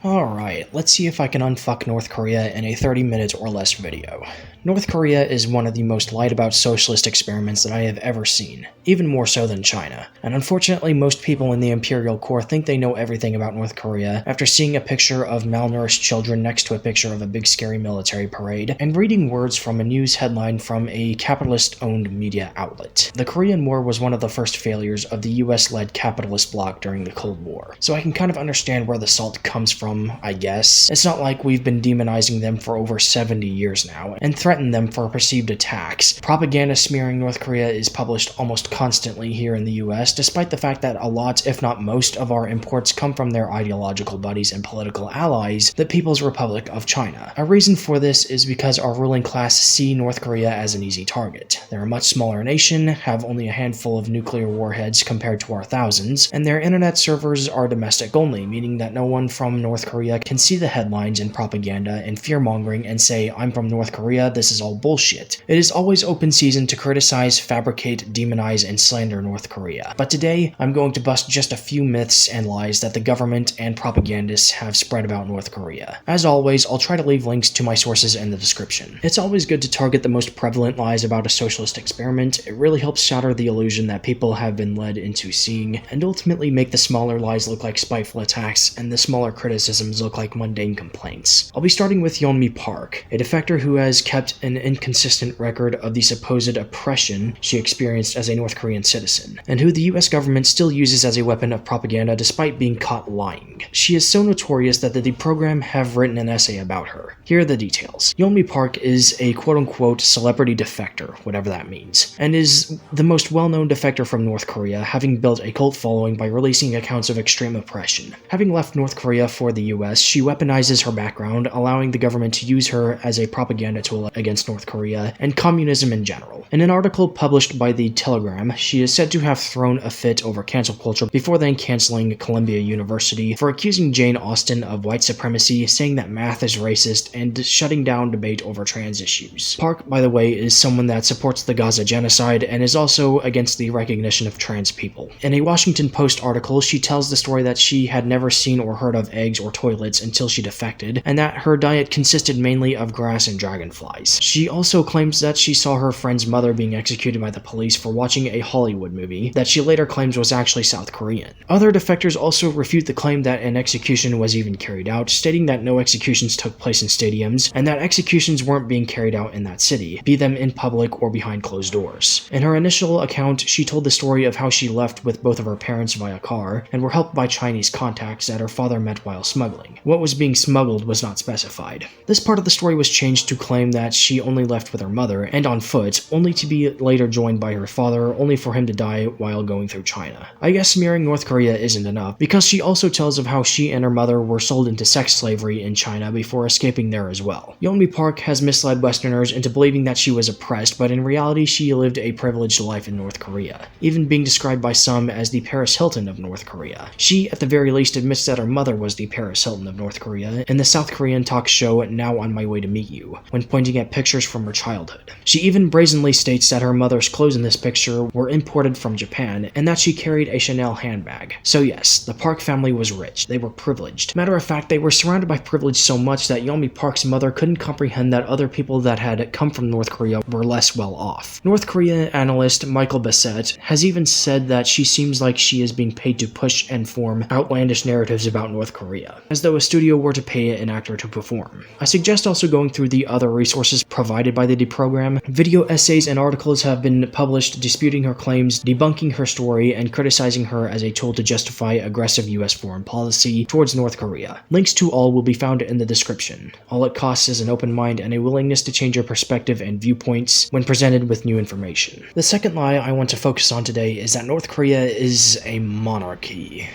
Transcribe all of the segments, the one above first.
Alright, let's see if I can unfuck North Korea in a 30-minute or less video. North Korea is one of the most lied about socialist experiments that I have ever seen, even more so than China. And unfortunately, most people in the Imperial Core think they know everything about North Korea after seeing a picture of malnourished children next to a picture of a big scary military parade, and reading words from a news headline from a capitalist-owned media outlet. The Korean War was one of the first failures of the US-led capitalist bloc during the Cold War, so I can kind of understand where the salt comes from, I guess. It's not like we've been demonizing them for over 70 years now, and threatened them for perceived attacks. Propaganda smearing North Korea is published almost constantly here in the US, despite the fact that a lot, if not most, of our imports come from their ideological buddies and political allies, the People's Republic of China. A reason for this is because our ruling class see North Korea as an easy target. They're a much smaller nation, have only a handful of nuclear warheads compared to our thousands, and their internet servers are domestic only, meaning that no one from North Korea can see the headlines and propaganda and fear-mongering and say, "I'm from North Korea, this is all bullshit." It is always open season to criticize, fabricate, demonize, and slander North Korea. But today, I'm going to bust just a few myths and lies that the government and propagandists have spread about North Korea. As always, I'll try to leave links to my sources in the description. It's always good to target the most prevalent lies about a socialist experiment. It really helps shatter the illusion that people have been led into seeing, and ultimately make the smaller lies look like spiteful attacks, and the smaller criticisms look like mundane complaints. I'll be starting with Yeonmi Park, a defector who has kept an inconsistent record of the supposed oppression she experienced as a North Korean citizen, and who the US government still uses as a weapon of propaganda despite being caught lying. She is so notorious that the program have written an essay about her. Here are the details. Yeonmi Park is a quote-unquote celebrity defector, whatever that means, and is the most well-known defector from North Korea, having built a cult following by releasing accounts of extreme oppression. Having left North Korea for the US, she weaponizes her background, allowing the government to use her as a propaganda tool against North Korea and communism in general. In an article published by The Telegram, she is said to have thrown a fit over cancel culture before then canceling Columbia University for accusing Jane Austen of white supremacy, saying that math is racist, and shutting down debate over trans issues. Park, by the way, is someone that supports the Gaza genocide and is also against the recognition of trans people. In a Washington Post article, she tells the story that she had never seen or heard of eggs or toilets until she defected, and that her diet consisted mainly of grass and dragonflies. She also claims that she saw her friend's mother being executed by the police for watching a Hollywood movie that she later claims was actually South Korean. Other defectors also refute the claim that an execution was even carried out, stating that no executions took place in stadiums, and that executions weren't being carried out in that city, be them in public or behind closed doors. In her initial account, she told the story of how she left with both of her parents via car, and were helped by Chinese contacts that her father met while smuggling. What was being smuggled was not specified. This part of the story was changed to claim that she only left with her mother, and on foot, only to be later joined by her father, only for him to die while going through China. I guess smearing North Korea isn't enough, because she also tells of how she and her mother were sold into sex slavery in China before escaping there as well. Yeonmi Park has misled Westerners into believing that she was oppressed, but in reality she lived a privileged life in North Korea, even being described by some as the Paris Hilton of North Korea. She, at the very least, admits that her mother was the Paris Hilton of North Korea in the South Korean talk show Now on My Way to Meet You, when pointing at pictures from her childhood. She even brazenly states that her mother's clothes in this picture were imported from Japan, and that she carried a Chanel handbag. So yes, the Park family was rich. They were privileged. Matter of fact, they were surrounded by privilege so much that Yeonmi Park's mother couldn't comprehend that other people that had come from North Korea were less well off. North Korea analyst Michael Bassett has even said that she seems like she is being paid to push and form outlandish narratives about North Korea, as though a studio were to pay an actor to perform. I suggest also going through the other resources provided by the program. Video essays and articles have been published disputing her claims, debunking her story, and criticizing her as a tool to justify aggressive US foreign policy towards North Korea. Links to all will be found in the description. All it costs is an open mind and a willingness to change your perspective and viewpoints when presented with new information. The second lie I want to focus on today is that North Korea is a monarchy.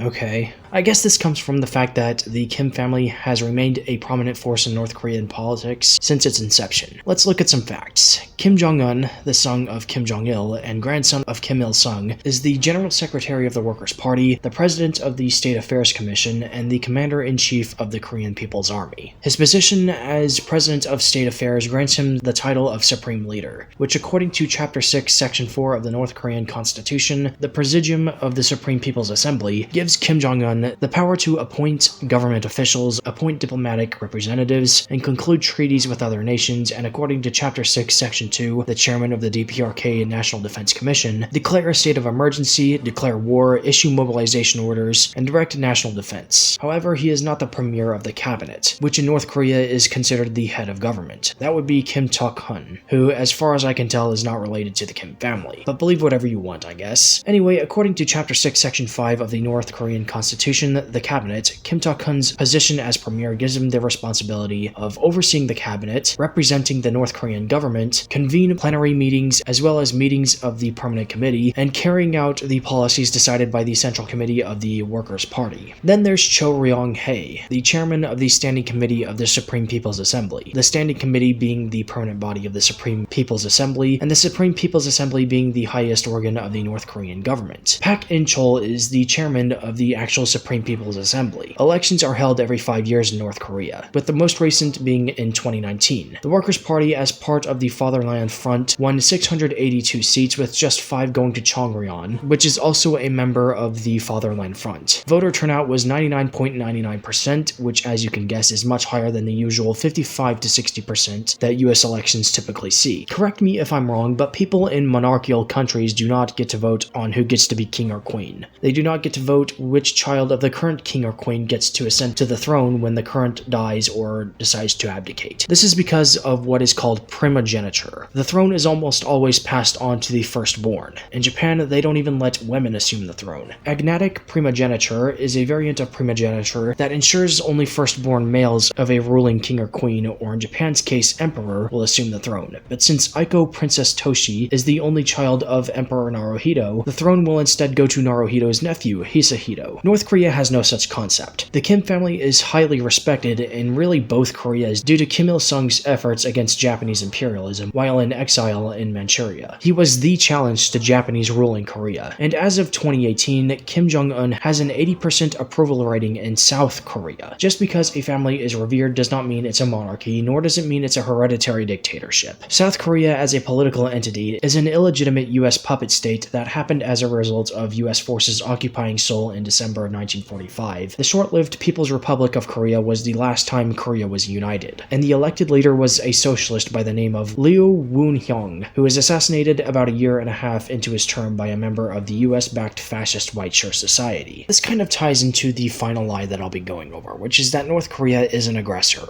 Okay. I guess this comes from the fact that the Kim family has remained a prominent force in North Korean politics since its inception. Let's look at some facts. Kim Jong-un, the son of Kim Jong-il and grandson of Kim Il-sung, is the General Secretary of the Workers' Party, the President of the State Affairs Commission, and the Commander-in-Chief of the Korean People's Army. His position as President of State Affairs grants him the title of Supreme Leader, which according to Chapter 6, Section 4 of the North Korean Constitution, the Presidium of the Supreme People's Assembly, gives Kim Jong-un 1, the power to appoint government officials, appoint diplomatic representatives, and conclude treaties with other nations, and according to Chapter 6, Section 2, the chairman of the DPRK National Defense Commission, declare a state of emergency, declare war, issue mobilization orders, and direct national defense. However, he is not the premier of the cabinet, which in North Korea is considered the head of government. That would be Kim Tok-hun, who, as far as I can tell, is not related to the Kim family. But believe whatever you want, I guess. Anyway, according to Chapter 6, Section 5 of the North Korean Constitution, the cabinet, Kim Tok-hun's position as premier gives him the responsibility of overseeing the cabinet, representing the North Korean government, convene plenary meetings as well as meetings of the permanent committee, and carrying out the policies decided by the Central Committee of the Workers' Party. Then there's Cho Ryong-hae, the chairman of the Standing Committee of the Supreme People's Assembly, the Standing Committee being the permanent body of the Supreme People's Assembly, and the Supreme People's Assembly being the highest organ of the North Korean government. Pak In-chol is the chairman of the actual Supreme People's Assembly. Elections are held every 5 years in North Korea, with the most recent being in 2019. The Workers' Party, as part of the Fatherland Front, won 682 seats, with just 5 going to Chongryon, which is also a member of the Fatherland Front. Voter turnout was 99.99%, which, as you can guess, is much higher than the usual 55 to 60% that US elections typically see. Correct me if I'm wrong, but people in monarchical countries do not get to vote on who gets to be king or queen. They do not get to vote which child of the current king or queen gets to ascend to the throne when the current dies or decides to abdicate. This is because of what is called primogeniture. The throne is almost always passed on to the firstborn. In Japan, they don't even let women assume the throne. Agnatic primogeniture is a variant of primogeniture that ensures only firstborn males of a ruling king or queen, or in Japan's case, emperor, will assume the throne. But since Aiko Princess Toshi is the only child of Emperor Naruhito, the throne will instead go to Naruhito's nephew, Hisahito. North Korea has no such concept. The Kim family is highly respected in really both Koreas due to Kim Il-sung's efforts against Japanese imperialism while in exile in Manchuria. He was the challenge to Japanese rule in Korea, and as of 2018, Kim Jong-un has an 80% approval rating in South Korea. Just because a family is revered does not mean it's a monarchy, nor does it mean it's a hereditary dictatorship. South Korea as a political entity is an illegitimate US puppet state that happened as a result of US forces occupying Seoul in December of 1945. The short-lived People's Republic of Korea was the last time Korea was united, and the elected leader was a socialist by the name of Liu Woon-hyung, who was assassinated about a year and a half into his term by a member of the US-backed fascist White Shirt Society. This kind of ties into the final lie that I'll be going over, which is that North Korea is an aggressor.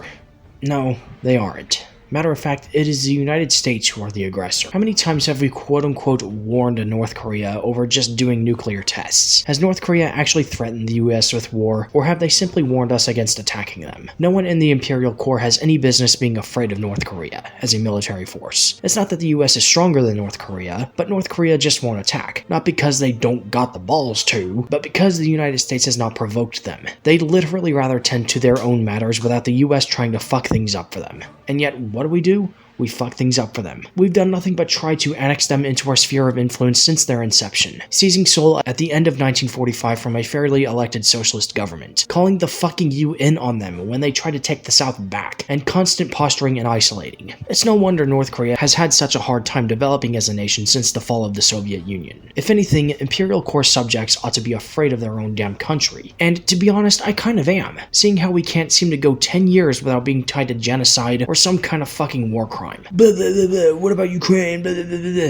No, they aren't. Matter of fact, it is the United States who are the aggressor. How many times have we quote-unquote warned North Korea over just doing nuclear tests? Has North Korea actually threatened the US with war, or have they simply warned us against attacking them? No one in the Imperial Corps has any business being afraid of North Korea as a military force. It's not that the US is stronger than North Korea, but North Korea just won't attack. Not because they don't got the balls to, but because the United States has not provoked them. They'd literally rather tend to their own matters without the US trying to fuck things up for them. And yet, what do? We fuck things up for them. We've done nothing but try to annex them into our sphere of influence since their inception, seizing Seoul at the end of 1945 from a fairly elected socialist government, calling the fucking UN on them when they try to take the South back, and constant posturing and isolating. It's no wonder North Korea has had such a hard time developing as a nation since the fall of the Soviet Union. If anything, Imperial Corps subjects ought to be afraid of their own damn country. And to be honest, I kind of am, seeing how we can't seem to go 10 years without being tied to genocide or some kind of fucking war crime. What about Ukraine?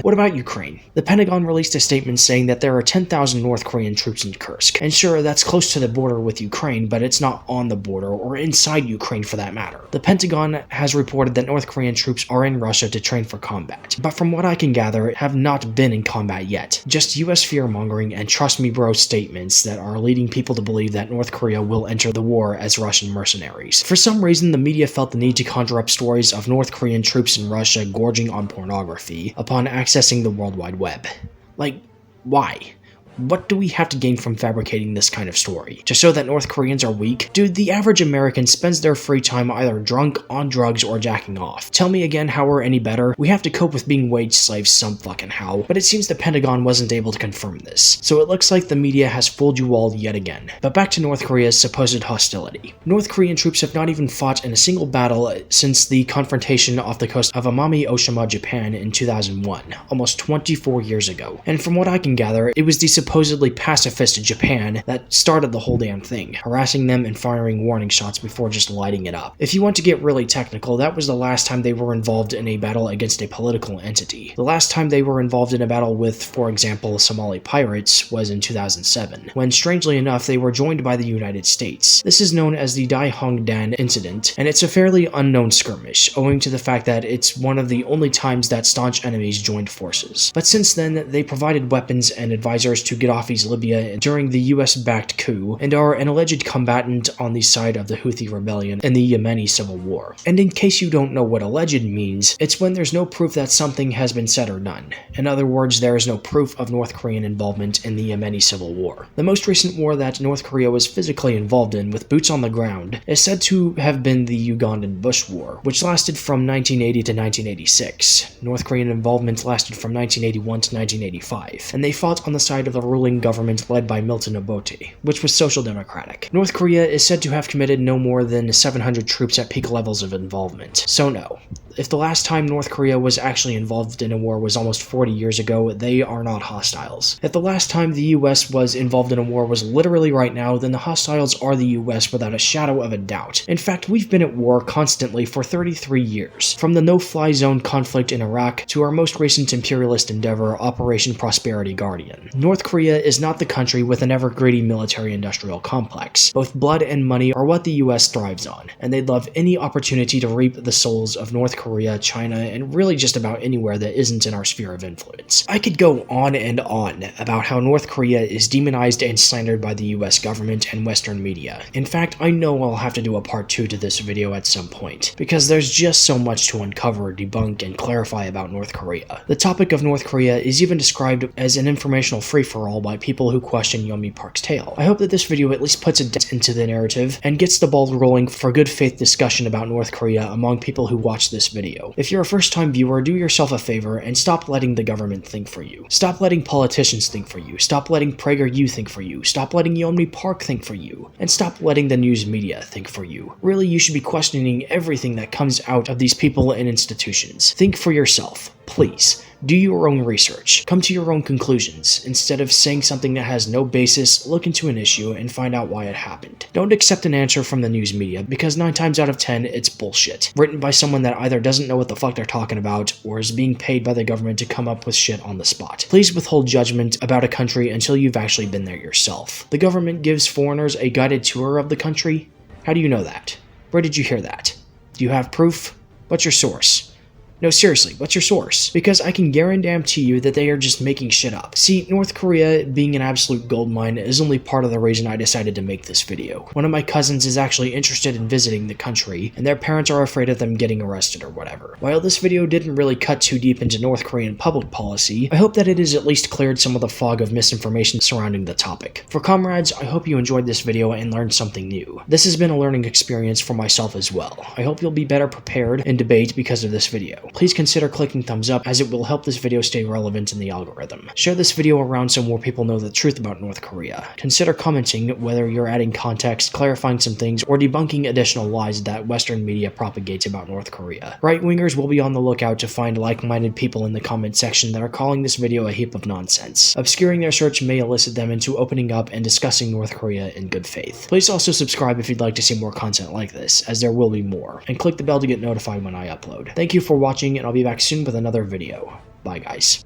What about Ukraine? The Pentagon released a statement saying that there are 10,000 North Korean troops in Kursk. And sure, that's close to the border with Ukraine, but it's not on the border or inside Ukraine for that matter. The Pentagon has reported that North Korean troops are in Russia to train for combat, but from what I can gather, have not been in combat yet. Just US fear-mongering and trust me bro statements that are leading people to believe that North Korea will enter the war as Russian mercenaries. For some reason, the media felt the need to conjure up stories of North Korean troops in Russia gorging on pornography upon accessing the World Wide Web. Like, why? What do we have to gain from fabricating this kind of story? To show that North Koreans are weak? Dude, the average American spends their free time either drunk, on drugs, or jacking off. Tell me again how we're any better? We have to cope with being wage slaves some fucking how, but it seems the Pentagon wasn't able to confirm this, so it looks like the media has fooled you all yet again. But back to North Korea's supposed hostility. North Korean troops have not even fought in a single battle since the confrontation off the coast of Amami Oshima, Japan in 2001, almost 24 years ago. And from what I can gather, it was the supposedly pacifist Japan that started the whole damn thing, harassing them and firing warning shots before just lighting it up. If you want to get really technical, that was the last time they were involved in a battle against a political entity. The last time they were involved in a battle with, for example, Somali pirates was in 2007, when strangely enough they were joined by the United States. This is known as the Dai Hong Dan incident, and it's a fairly unknown skirmish, owing to the fact that it's one of the only times that staunch enemies joined forces. But since then, they provided weapons and advisors to Gaddafi's Libya during the US-backed coup, and are an alleged combatant on the side of the Houthi rebellion in the Yemeni civil war. And in case you don't know what alleged means, it's when there's no proof that something has been said or done. In other words, there is no proof of North Korean involvement in the Yemeni civil war. The most recent war that North Korea was physically involved in with boots on the ground is said to have been the Ugandan Bush War, which lasted from 1980 to 1986. North Korean involvement lasted from 1981 to 1985, and they fought on the side of the ruling government led by Milton Obote, which was social democratic. North Korea is said to have committed no more than 700 troops at peak levels of involvement. So no. If the last time North Korea was actually involved in a war was almost 40 years ago, they are not hostiles. If the last time the US was involved in a war was literally right now, then the hostiles are the US without a shadow of a doubt. In fact, we've been at war constantly for 33 years, from the no-fly zone conflict in Iraq to our most recent imperialist endeavor, Operation Prosperity Guardian. North Korea is not the country with an ever-greedy military-industrial complex. Both blood and money are what the US thrives on, and they'd love any opportunity to reap the souls of North Korea, China, and really just about anywhere that isn't in our sphere of influence. I could go on and on about how North Korea is demonized and slandered by the US government and Western media. In fact, I know I'll have to do a part 2 to this video at some point, because there's just so much to uncover, debunk, and clarify about North Korea. The topic of North Korea is even described as an informational free-for-all by people who question Yeonmi Park's tale. I hope that this video at least puts a dent into the narrative and gets the ball rolling for good faith discussion about North Korea among people who watch this video. If you're a first-time viewer, do yourself a favor and stop letting the government think for you. Stop letting politicians think for you. Stop letting PragerU think for you. Stop letting Yeonmi Park think for you. And stop letting the news media think for you. Really, you should be questioning everything that comes out of these people and institutions. Think for yourself. Please. Do your own research. Come to your own conclusions. Instead of saying something that has no basis, look into an issue and find out why it happened. Don't accept an answer from the news media, because 9 times out of 10, it's bullshit. Written by someone that either doesn't know what the fuck they're talking about, or is being paid by the government to come up with shit on the spot. Please withhold judgment about a country until you've actually been there yourself. The government gives foreigners a guided tour of the country? How do you know that? Where did you hear that? Do you have proof? What's your source? No, seriously, what's your source? Because I can guarantee you that they are just making shit up. See, North Korea being an absolute goldmine is only part of the reason I decided to make this video. One of my cousins is actually interested in visiting the country, and their parents are afraid of them getting arrested or whatever. While this video didn't really cut too deep into North Korean public policy, I hope that it has at least cleared some of the fog of misinformation surrounding the topic. For comrades, I hope you enjoyed this video and learned something new. This has been a learning experience for myself as well. I hope you'll be better prepared in debate because of this video. Please consider clicking thumbs up, as it will help this video stay relevant in the algorithm. Share this video around so more people know the truth about North Korea. Consider commenting whether you're adding context, clarifying some things, or debunking additional lies that Western media propagates about North Korea. Right-wingers will be on the lookout to find like-minded people in the comment section that are calling this video a heap of nonsense. Obscuring their search may elicit them into opening up and discussing North Korea in good faith. Please also subscribe if you'd like to see more content like this, as there will be more, and click the bell to get notified when I upload. Thank you for watching, and I'll be back soon with another video. Bye, guys.